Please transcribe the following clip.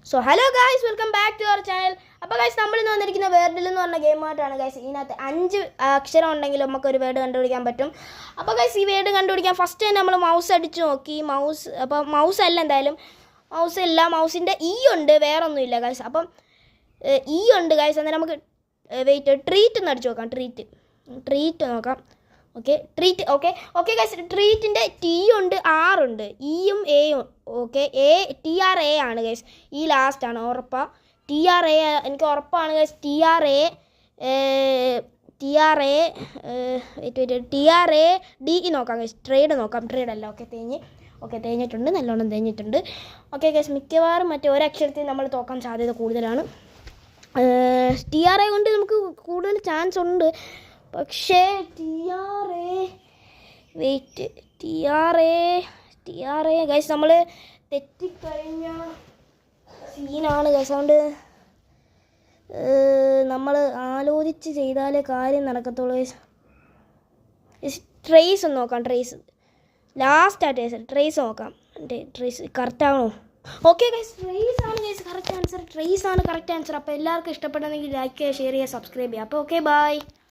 So hello guys, welcome back to our channel. അപ്പോൾ guys, നമ്മളിന്ന് വന്നിരിക്കുന്ന വേർഡിൽ എന്ന് പറഞ്ഞ ഗെയിമായിട്ടാണ് ഗായ്സ്. ഇതിനകത്ത് 5 അക്ഷരം ഉണ്ടെങ്കിൽ നമുക്കൊരു വേർഡ് കണ്ടുപിടിക്കാൻ പറ്റും. അപ്പോൾ ഗായ്സ്, ഈ വേർഡ് കണ്ടുപിടിക്കാൻ ഫസ്റ്റ് തന്നെ നമ്മൾ മൗസ് അടിച്ച് നോക്കി. അപ്പോൾ മൗസ് അല്ല, എന്തായാലും മൗസ് അല്ല, മൗസിൻ്റെ ഉണ്ട്, വേറെ ഒന്നുമില്ല ഗായ്സ്. അപ്പം ഉണ്ട് ഗായ്സ്. അന്നേരം നമുക്ക് ട്രീറ്റ് ഒന്ന് അടിച്ച് നോക്കാം. ട്രീറ്റ് നോക്കാം. Okay, treat. ഓക്കെ ഗൈസ്, ട്രീറ്റിൻ്റെ ടി ഉണ്ട്, ആർ ഉണ്ട്, ഇയും എയും. ഓക്കെ, TRA ആണ് ഗൈസ്. ഈ ലാസ്റ്റാണ്, ഉറപ്പാണ്. TRA എനിക്ക് ഉറപ്പാണ് ഗൈസ്. TRA നോക്കാം ഗൈസ്. ട്രേഡ് നോക്കാം. ട്രേഡ് അല്ല. തേഞ്ഞിട്ടുണ്ട്, നല്ലോണം തേഞ്ഞിട്ടുണ്ട്. ഓക്കെ ഗൈസ്, മിക്കവാറും മറ്റേ ഒരക്ഷരത്തിൽ നമ്മൾ തോക്കാൻ സാധ്യത കൂടുതലാണ്. TRA കൊണ്ട് നമുക്ക് കൂടുതൽ ചാൻസ് ഉണ്ട്. പക്ഷേ TRA ഗൈസ്, നമ്മൾ തെറ്റിക്കഴിഞ്ഞ സീനാണ് ഗൈസ്. അതുകൊണ്ട് നമ്മൾ ആലോചിച്ച് ചെയ്താലേ കാര്യം നടക്കത്തുള്ളൂ ഗൈസ്. ട്രേസ് ഒന്ന് നോക്കാം. ലാസ്റ്റായിട്ട് ട്രേസ് നോക്കാം. ട്രേസ് കറക്റ്റ് ആണോ? ഓക്കെ ഗൈസ്, ട്രേസ് ആണ് ഗൈസ് കറക്റ്റ് ആൻസർ. അപ്പോൾ എല്ലാവർക്കും ഇഷ്ടപ്പെട്ടെങ്കിൽ ലൈക്ക് ചെയ്യുക, ഷെയർ ചെയ്യുക, സബ്സ്ക്രൈബ് ചെയ്യുക. അപ്പോൾ ഓക്കെ, ബൈ.